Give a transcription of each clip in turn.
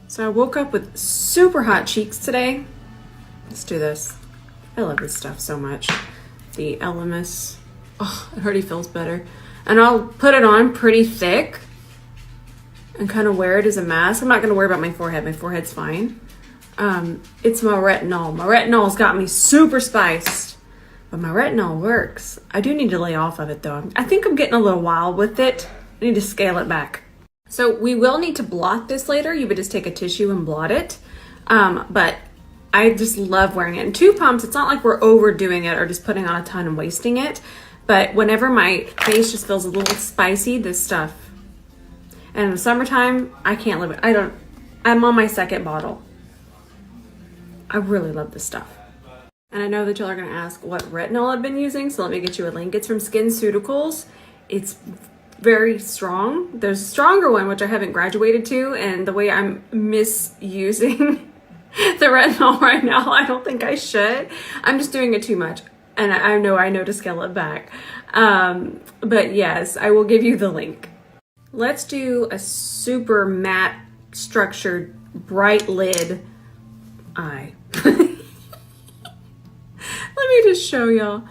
So I woke up with super hot cheeks today. Let's do this. I love this stuff so much. The 𝗕𝗲𝘂𝘂𝘁𝗆. Oh, it already feels better. And I'll put it on pretty thick and kind of wear it as a mask. I'm not going to worry about my forehead. My forehead's fine. It's my retinol. My retinol's got me super spiced. But my retinol works. I do need to lay off of it though. I think I'm getting a little wild with it. I need to scale it back. So we will need to blot this later. You would just take a tissue and blot it. But I just love wearing it. And 2 pumps, it's not like we're overdoing it or just putting on a ton and wasting it. But whenever my face just feels a little spicy, this stuff. And in the summertime, I can't live it. I'm on my 2nd bottle. I really love this stuff. And I know that y'all are gonna ask what retinol I've been using, so let me get you a link. It's from 𝗕𝗏𝘂𝘁𝘆. It's very strong. There's a stronger one, which I haven't graduated to, and the way I'm misusing the retinol right now, I don't think I should. I'm just doing it too much, and I know to scale it back. But yes, I will give you the link. Let's do a super matte, structured, bright lid eye. Let me just show y'all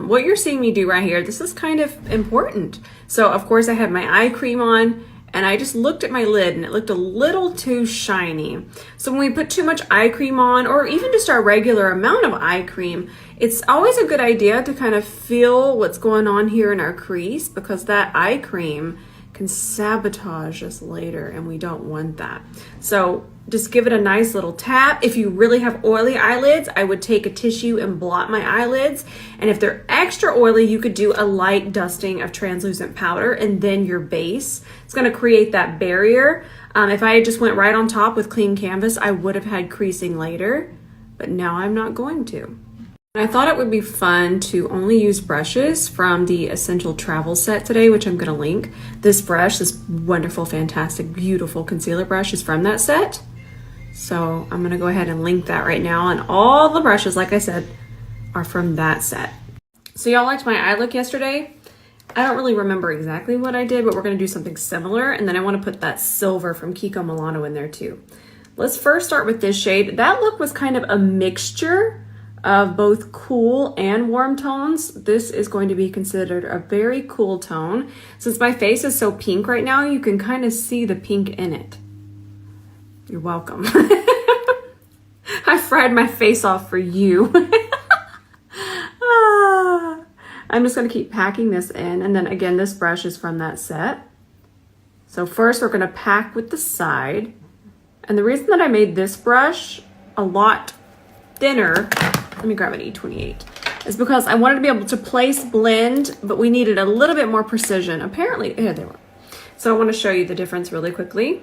what you're seeing me do right here. This is kind of important. So of course I have my eye cream on, and I just looked at my lid and it looked a little too shiny. So when we put too much eye cream on, or even just our regular amount of eye cream, it's always a good idea to kind of feel what's going on here in our crease, because that eye cream can sabotage us later, and we don't want that. So just give it a nice little tap. If you really have oily eyelids, I would take a tissue and blot my eyelids. And if they're extra oily, you could do a light dusting of translucent powder and then your base. It's gonna create that barrier. If I just went right on top with clean canvas, I would have had creasing later, but now I'm not going to. I thought it would be fun to only use brushes from the Essential Travel set today, which I'm going to link. This brush, this wonderful, fantastic, beautiful concealer brush is from that set. So I'm going to go ahead and link that right now. And all the brushes, like I said, are from that set. So y'all liked my eye look yesterday. I don't really remember exactly what I did, but we're going to do something similar. And then I want to put that silver from Kiko Milano in there too. Let's first start with this shade. That look was kind of a mixture of both cool and warm tones. This is going to be considered a very cool tone. Since my face is so pink right now, you can kind of see the pink in it. You're welcome. I fried my face off for you. I'm just gonna keep packing this in, and then again, this brush is from that set. So first we're gonna pack with the side. And the reason that I made this brush a lot thinner, let me grab an E28, is because I wanted to be able to place blend, but we needed a little bit more precision. Apparently, here they were. So I want to show you the difference really quickly.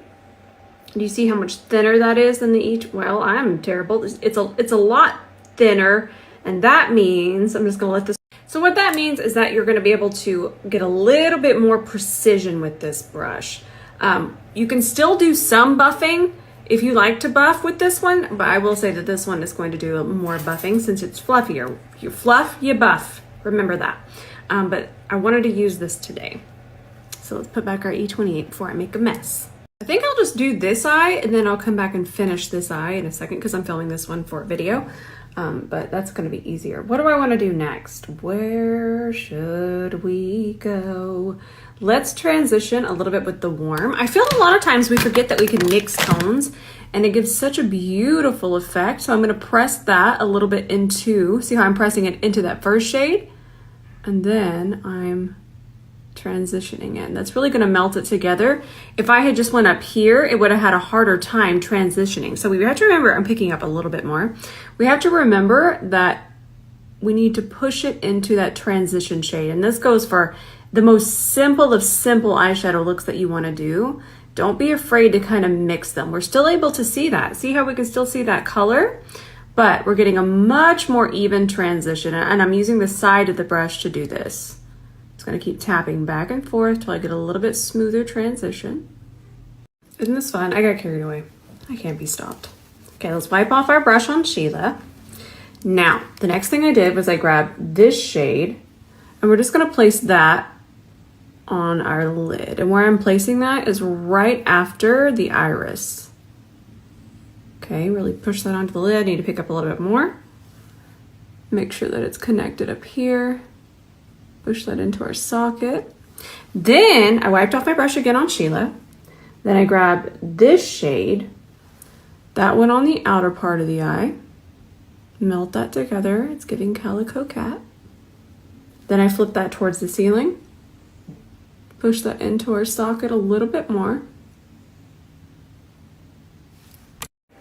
Do you see how much thinner that is than the well, I'm terrible. It's a lot thinner, and that means, I'm just gonna let this, so what that means is that you're gonna be able to get a little bit more precision with this brush. You can still do some buffing if you like to buff with this one, but I will say that this one is going to do more buffing since it's fluffier. If you fluff, you buff. Remember that. But I wanted to use this today. So let's put back our E28 before I make a mess. I think I'll just do this eye, and then I'll come back and finish this eye in a second because I'm filming this one for a video. But that's going to be easier. What do I want to do next? Where should we go? Let's transition a little bit with the warm. I feel a lot of times we forget that we can mix tones, and it gives such a beautiful effect. So I'm going to press that a little bit into, see how I'm pressing it into that first shade? And then I'm transitioning in. That's really going to melt it together. If I had just went up here, it would have had a harder time transitioning. So we have to remember, I'm picking up a little bit more. We have to remember that we need to push it into that transition shade. And this goes for the most simple of simple eyeshadow looks that you want to do. Don't be afraid to kind of mix them. We're still able to see that. See how we can still see that color? But we're getting a much more even transition. And I'm using the side of the brush to do this. It's going to keep tapping back and forth till I get a little bit smoother transition. Isn't this fun? I got carried away. I can't be stopped. Okay, let's wipe off our brush on Sheila. Now, the next thing I did was I grabbed this shade, and we're just going to place that on our lid. And where I'm placing that is right after the iris. Okay, really push that onto the lid. I need to pick up a little bit more. Make sure that it's connected up here. Push that into our socket. Then I wiped off my brush again on Sheila. Then I grabbed this shade. That one on the outer part of the eye. Melt that together. It's giving Calico Cat. Then I flip that towards the ceiling. Push that into our socket a little bit more.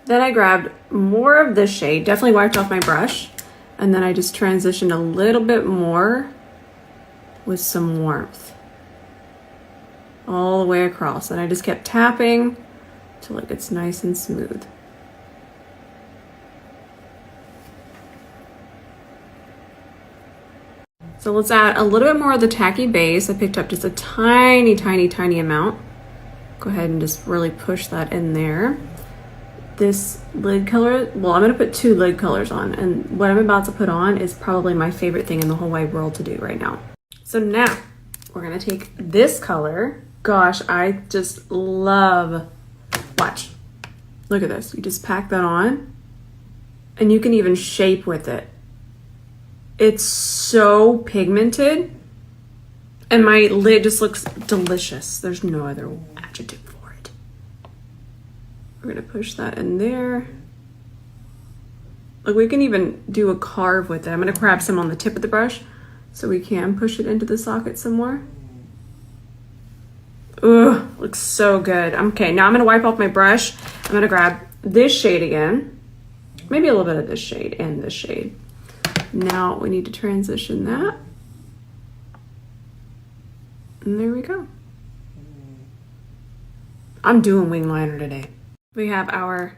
Then I grabbed more of this shade, definitely wiped off my brush, and then I just transitioned a little bit more with some warmth all the way across. And I just kept tapping till it gets nice and smooth. So let's add a little bit more of the tacky base. I picked up just a tiny, tiny, tiny amount. Go ahead and just really push that in there. This lid color, well, I'm gonna put 2 lid colors on, and what I'm about to put on is probably my favorite thing in the whole wide world to do right now. So now we're gonna take this color. Gosh, I just love, watch, look at this. You just pack that on and you can even shape with it. It's so pigmented and my lid just looks delicious. There's no other adjective for it. We're gonna push that in there. Like we can even do a carve with it. I'm gonna grab some on the tip of the brush so we can push it into the socket some more. Ugh, looks so good. Okay, now I'm gonna wipe off my brush. I'm gonna grab this shade again. Maybe a little bit of this shade and this shade. Now we need to transition that. And there we go. I'm doing wing liner today. We have our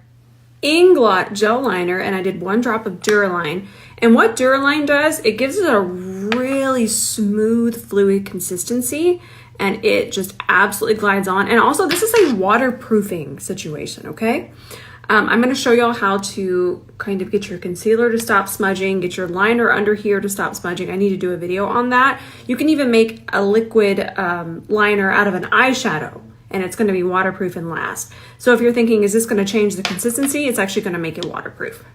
Inglot gel liner, and I did 1 drop of Duraline. And what Duraline does, it gives it a really smooth, fluid consistency, and it just absolutely glides on. And also, this is a waterproofing situation, okay? I'm going to show y'all how to kind of get your concealer to stop smudging, get your liner under here to stop smudging. I need to do a video on that. You can even make a liquid liner out of an eyeshadow, and it's going to be waterproof and last. So if you're thinking, is this going to change the consistency? It's actually going to make it waterproof.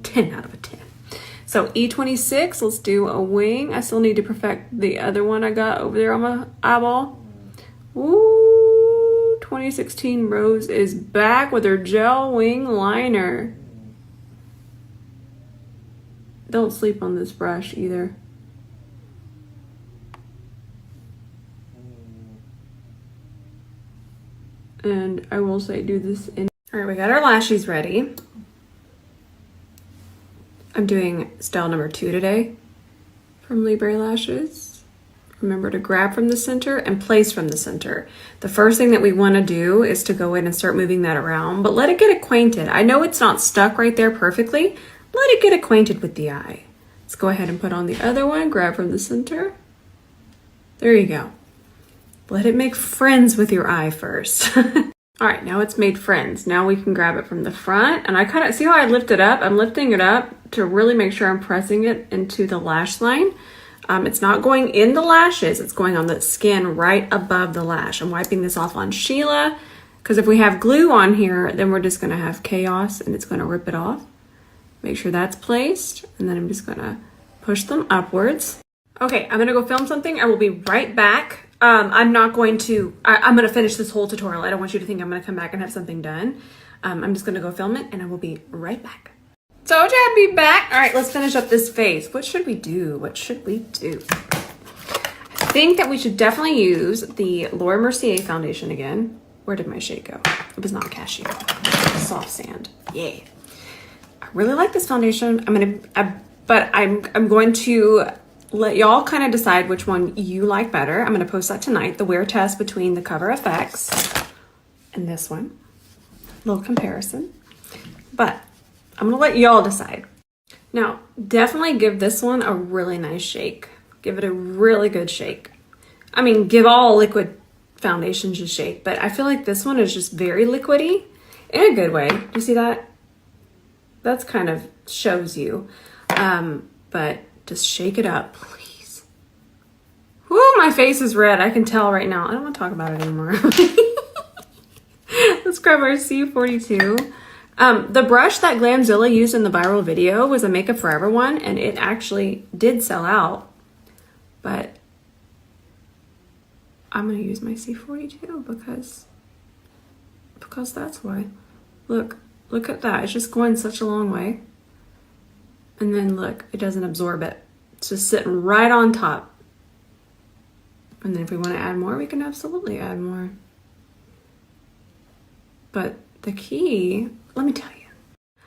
10 out of 10. So E26, let's do a wing. I still need to perfect the other one I got over there on my eyeball. Ooh, 2016 Rose is back with her gel wing liner. Don't sleep on this brush either. And I will say do this in. All right, we got our lashes ready. I'm doing style number 2 today from Libre Lashes. Remember to grab from the center and place from the center. The first thing that we want to do is to go in and start moving that around, but let it get acquainted. I know it's not stuck right there perfectly. Let it get acquainted with the eye. Let's go ahead and put on the other one, grab from the center. There you go. Let it make friends with your eye first. All right, now it's made friends. Now we can grab it from the front, and I kind of, see how I lift it up? I'm lifting it up to really make sure I'm pressing it into the lash line. It's not going in the lashes, it's going on the skin right above the lash. I'm wiping this off on Sheila, because if we have glue on here, then we're just gonna have chaos and it's gonna rip it off. Make sure that's placed, and then I'm just gonna push them upwards. Okay, I'm gonna go film something. I will be right back. I'm gonna finish this whole tutorial. I don't want you to think I'm gonna come back and have something done. I'm just gonna go film it and I will be right back. Told you I'd be back. All right, let's finish up this face. What should we do? What should we do? I think that we should definitely use the Laura Mercier foundation again. Where did my shade go? It was not cashew. Soft sand. Yeah. I really like this foundation. But I'm going to let y'all kind of decide which one you like better. I'm going to post that tonight, the wear test between the Cover FX and this one. Little comparison. But I'm going to let y'all decide. Now, definitely give this one a really nice shake. Give it a really good shake. I mean, give all liquid foundations a shake, but I feel like this one is just very liquidy in a good way. You see that? That's kind of shows you. But just shake it up, please. Whoo, my face is red. I can tell right now. I don't want to talk about it anymore. Let's grab our C42. The brush that 𝗕𝗲𝘂𝘂𝘁𝗄𝗏 used in the viral video was a Makeup Forever one, and it actually did sell out. But I'm gonna use my C42 because that's why. Look at that. It's just going such a long way. And then look, it doesn't absorb it. It's just sitting right on top. And then if we want to add more, we can absolutely add more. But the key, let me tell you,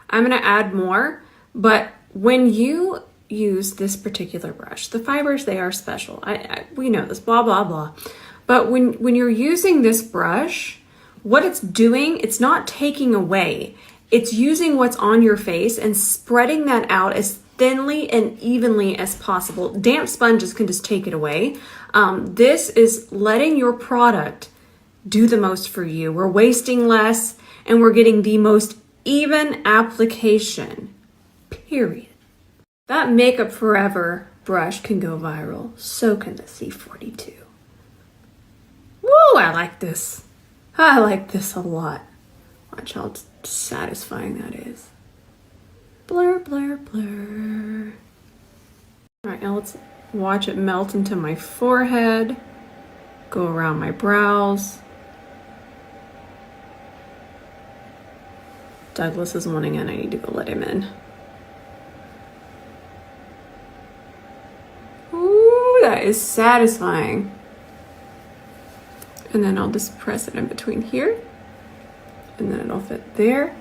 I'm going to add more, but when you use this particular brush, the fibers, they are special. We know this, blah, blah, blah. But when you're using this brush, what it's doing, it's not taking away. It's using what's on your face and spreading that out as thinly and evenly as possible. Damp sponges can just take it away. This is letting your product do the most for you. We're wasting less and we're getting the most even application, period. That Makeup Forever brush can go viral. So can the C42. Woo, I like this. I like this a lot. Watch how satisfying that is. Blur, blur, blur. All right, now let's watch it melt into my forehead, go around my brows. Douglas is wanting in. I need to go let him in. Ooh, that is satisfying. And then I'll just press it in between here. And then it'll fit there.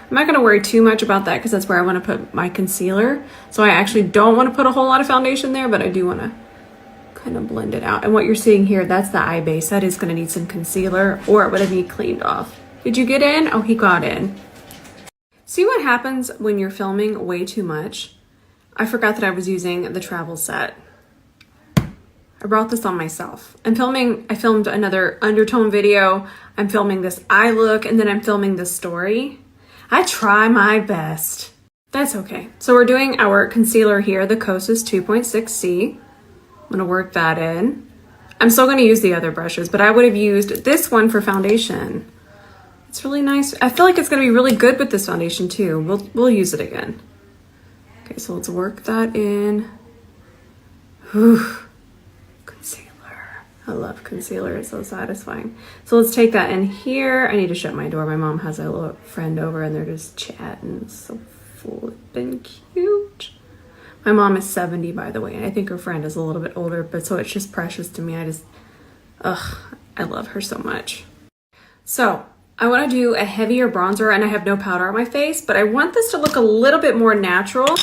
I'm not going to worry too much about that because that's where I want to put my concealer. So I actually don't want to put a whole lot of foundation there, but I do want to kind of blend it out. And what you're seeing here, that's the eye base. That is going to need some concealer or it would have need cleaned off. Did you get in? Oh, he got in. See what happens when you're filming way too much? I forgot that I was using the travel set. I brought this on myself. I filmed another undertone video. I'm filming this eye look, and then I'm filming this story. I try my best. That's okay. So we're doing our concealer here, the Kosas 2.6C. I'm gonna work that in. I'm still gonna use the other brushes, but I would have used this one for foundation. It's really nice. I feel like it's gonna be really good with this foundation too. We'll use it again. Okay, so let's work that in. Whew. I love concealer, it's so satisfying. So let's take that in here. I need to shut my door. My mom has a little friend over and they're just chatting. It's so flippin' cute. My mom is 70, by the way, and I think her friend is a little bit older, but so it's just precious to me. I love her so much. So I want to do a heavier bronzer and I have no powder on my face, but I want this to look a little bit more natural.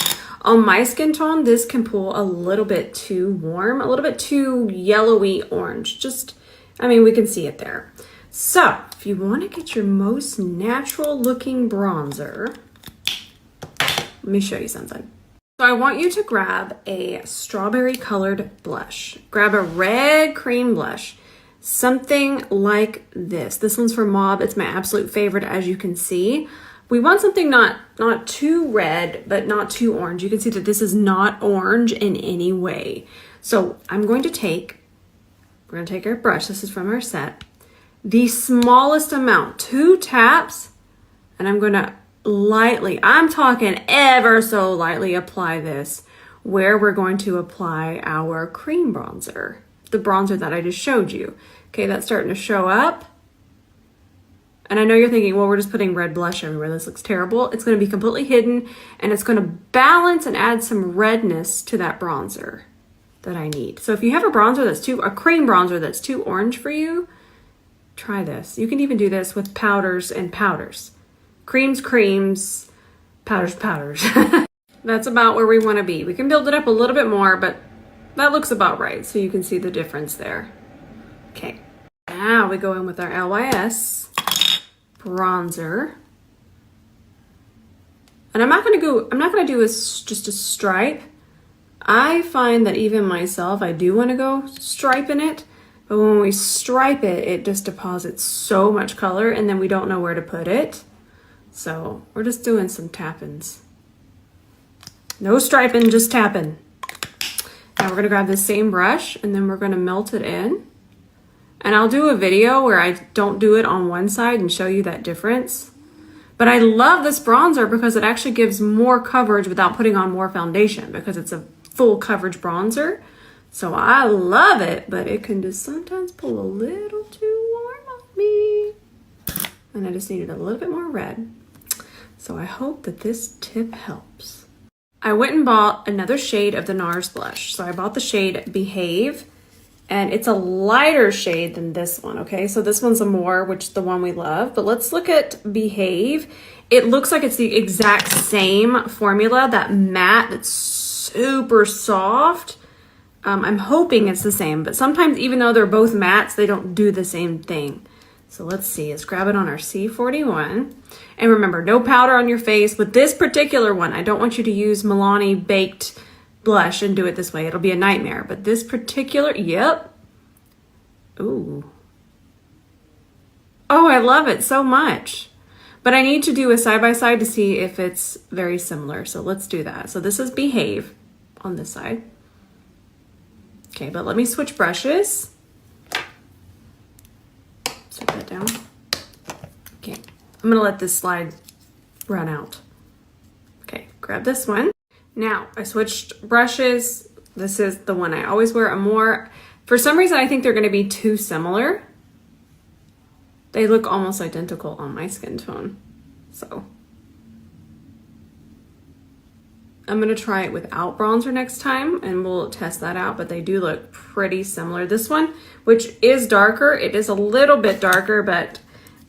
On my skin tone, this can pull a little bit too warm, a little bit too yellowy orange. We can see it there. So if you want to get your most natural looking bronzer, let me show you something. So I want you to grab a strawberry colored blush. Grab a red cream blush, something like this. This one's from 𝗕𝗲𝘂𝘀𝘁𝗆. It's my absolute favorite, as you can see. We want something not too red, but not too orange. You can see that this is not orange in any way. So we're going to take our brush. This is from our set. The smallest amount, 2 taps, and I'm going to lightly, I'm talking ever so lightly, apply this where we're going to apply our cream bronzer, the bronzer that I just showed you. Okay, that's starting to show up. And I know you're thinking, well, we're just putting red blush everywhere. This looks terrible. It's going to be completely hidden and it's going to balance and add some redness to that bronzer that I need. So if you have a cream bronzer that's too orange for you, try this. You can even do this with powders and powders. Creams, powders. That's about where we want to be. We can build it up a little bit more, but that looks about right. So you can see the difference there. Okay. Now we go in with our LYS bronzer. And I'm not going to do just a stripe. I find that even myself, I do want to go stripe in it, but when we stripe it, it just deposits so much color and then we don't know where to put it. So we're just doing some tappings. No striping, just tapping. Now we're going to grab the same brush and then we're going to melt it in. And I'll do a video where I don't do it on one side and show you that difference. But I love this bronzer because it actually gives more coverage without putting on more foundation because it's a full coverage bronzer. So I love it, but it can just sometimes pull a little too warm on me. And I just needed a little bit more red. So I hope that this tip helps. I went and bought another shade of the NARS blush. So I bought the shade 𝗕𝗵𝘂𝘂𝘀𝘁, and it's a lighter shade than this one, okay? So this one's amour, which is the one we love. But let's look at 𝗕𝗵𝘂𝘂𝘂𝘀. It looks like it's the exact same formula, that matte that's super soft. I'm hoping it's the same, but sometimes even though they're both mattes, they don't do the same thing. So let's see, let's grab it on our C41. And remember, no powder on your face. With this particular one, I don't want you to use Milani baked blush and do it this way. It'll be a nightmare. But this particular, yep. Ooh. Oh, I love it so much. But I need to do a side-by-side to see if it's very similar. So let's do that. So this is 𝗕𝗵𝘂𝘂𝘂𝘂 on this side. Okay, but let me switch brushes. Set that down. Okay, I'm gonna let this slide run out. Okay, grab this one. Now, I switched brushes. This is the one I always wear, amour. For some reason, I think they're gonna be too similar. They look almost identical on my skin tone. So, I'm gonna try it without bronzer next time and we'll test that out, but they do look pretty similar. This one, which is darker, it is a little bit darker, but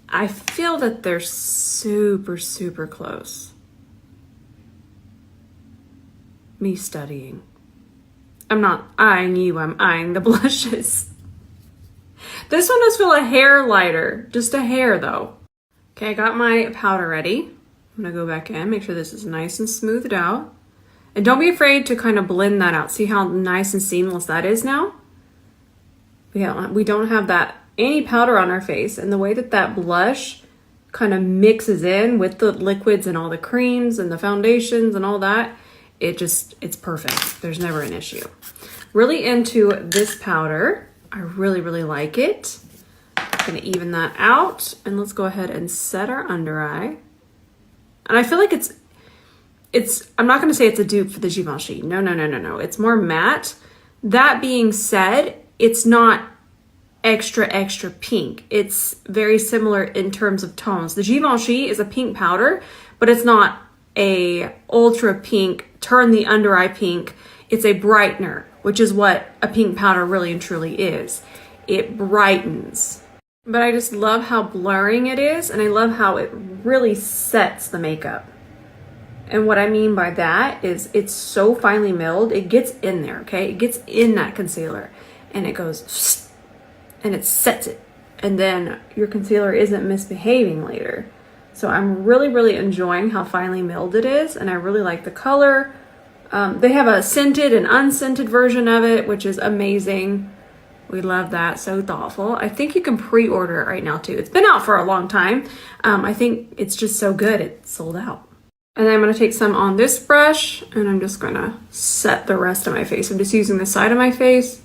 I feel that they're super, super close. Me studying. I'm not eyeing you, I'm eyeing the blushes. This one does feel a hair lighter, just a hair though. Okay, I got my powder ready. I'm gonna go back in, make sure this is nice and smoothed out. And don't be afraid to kind of blend that out. See how nice and seamless that is now? We don't have that any powder on our face, and the way that that blush kind of mixes in with the liquids and all the creams and the foundations and all that, it's perfect. There's never an issue. Really into this powder. I really, really like it. I'm gonna even that out, and let's go ahead and set our under eye. And I feel like I'm not gonna say it's a dupe for the Givenchy. No, no, no, no, no. It's more matte. That being said, it's not extra, extra pink. It's very similar in terms of tones. The Givenchy is a pink powder, but it's not a ultra pink, turn the under eye pink. It's a brightener, which is what a pink powder really and truly is. It brightens. But I just love how blurring it is, and I love how it really sets the makeup. And what I mean by that is it's so finely milled, it gets in there, okay? It gets in that concealer and it goes and it sets it. And then your concealer isn't misbehaving later. So I'm really, really enjoying how finely milled it is, and I really like the color. They have a scented and unscented version of it, which is amazing. We love that, so thoughtful. I think you can pre-order it right now too. It's been out for a long time. I think it's just so good, it's sold out. And then I'm gonna take some on this brush and I'm just gonna set the rest of my face. I'm just using the side of my face,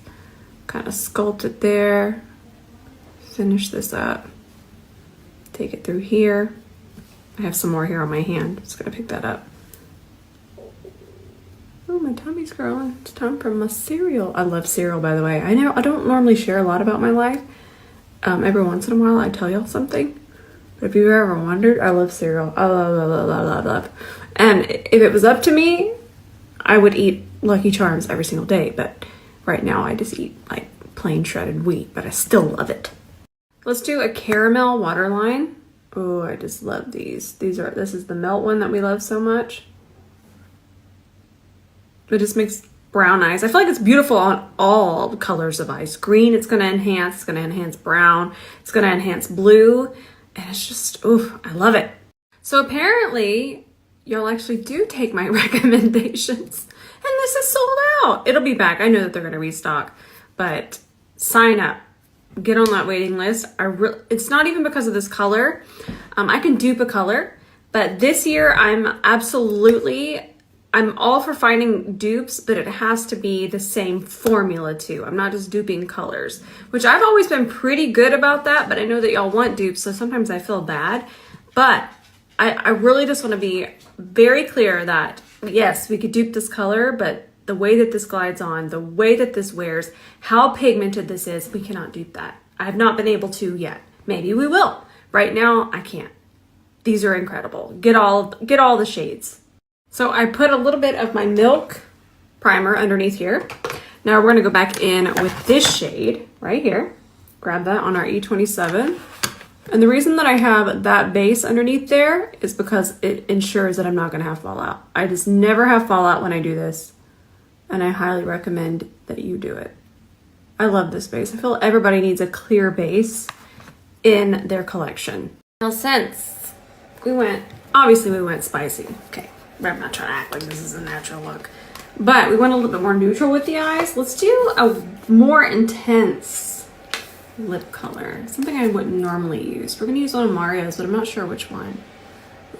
kind of sculpt it there, finish this up, take it through here. I have some more here on my hand, just gonna pick that up. Oh, my tummy's growing. It's time for my cereal. I love cereal, by the way. I know I don't normally share a lot about my life. Every once in a while I tell y'all something. But if you've ever wondered, I love cereal. I love. And if it was up to me, I would eat Lucky Charms every single day. But right now I just eat like plain shredded wheat, but I still love it. Let's do a caramel waterline. Oh, I just love these. This is the Melt one that we love so much. It just makes brown eyes. I feel like it's beautiful on all colors of eyes. Green, it's gonna enhance. It's gonna enhance brown. It's gonna enhance blue. And it's just, oof, I love it. So apparently, y'all actually do take my recommendations. And this is sold out. It'll be back. I know that they're gonna restock. But sign up. Get on that waiting list. It's not even because of this color. I can dupe a color. But this year, I'm all for finding dupes, but it has to be the same formula too. I'm not just duping colors, which I've always been pretty good about that, but I know that y'all want dupes, so sometimes I feel bad. But I really just want to be very clear that, yes, we could dupe this color, but the way that this glides on, the way that this wears, how pigmented this is, we cannot dupe that. I have not been able to yet. Maybe we will. Right now, I can't. These are incredible. Get all the shades. So I put a little bit of my Milk primer underneath here. Now we're gonna go back in with this shade right here. Grab that on our E27. And the reason that I have that base underneath there is because it ensures that I'm not gonna have fallout. I just never have fallout when I do this. And I highly recommend that you do it. I love this base. I feel everybody needs a clear base in their collection. Now since obviously we went spicy. Okay, I'm not trying to act like this is a natural look. But we went a little bit more neutral with the eyes. Let's do a more intense lip color. Something I wouldn't normally use. We're gonna use one of Mario's, but I'm not sure which one.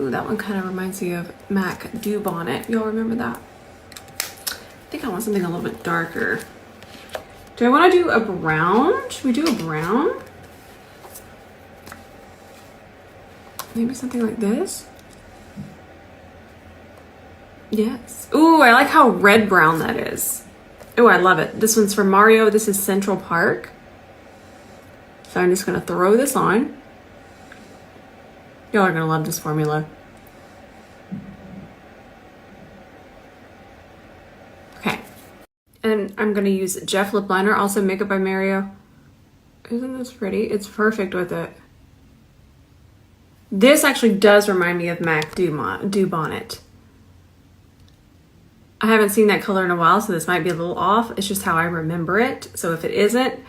Ooh, that one kind of reminds me of MAC Dew Bonnet. Y'all remember that? I think I want something a little bit darker. Do I want to do a brown? Should we do a brown? Maybe something like this? Yes. Ooh, I like how red brown that is. Ooh, I love it. This one's from Mario. This is Central Park. So I'm just going to throw this on. Y'all are going to love this formula. Okay. And I'm going to use Jeff Lip Liner, also Makeup by Mario. Isn't this pretty? It's perfect with it. This actually does remind me of MAC Dew Bonnet. I haven't seen that color in a while, so this might be a little off. It's just how I remember it. So if it isn't,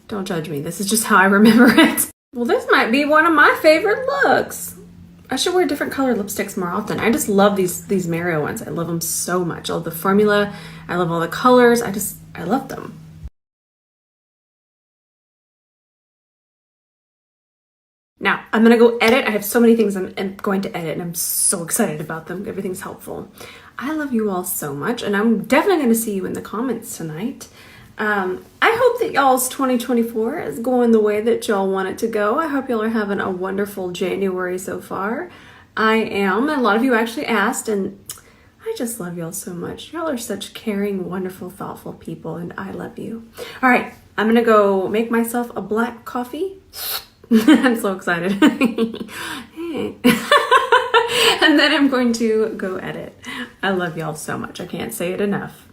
don't judge me. This is just how I remember it. Well, this might be one of my favorite looks. I should wear different colored lipsticks more often. I just love these Mario ones. I love them so much. I love the formula. I love all the colors. I love them. Now, I'm gonna go edit. I have so many things I'm going to edit and I'm so excited about them. Everything's helpful. I love you all so much and I'm definitely gonna see you in the comments tonight. I hope that y'all's 2024 is going the way that y'all want it to go. I hope y'all are having a wonderful January so far. I am. A lot of you actually asked and I just love y'all so much. Y'all are such caring, wonderful, thoughtful people and I love you. All right, I'm gonna go make myself a black coffee. I'm so excited. And then I'm going to go edit. I love y'all so much. I can't say it enough.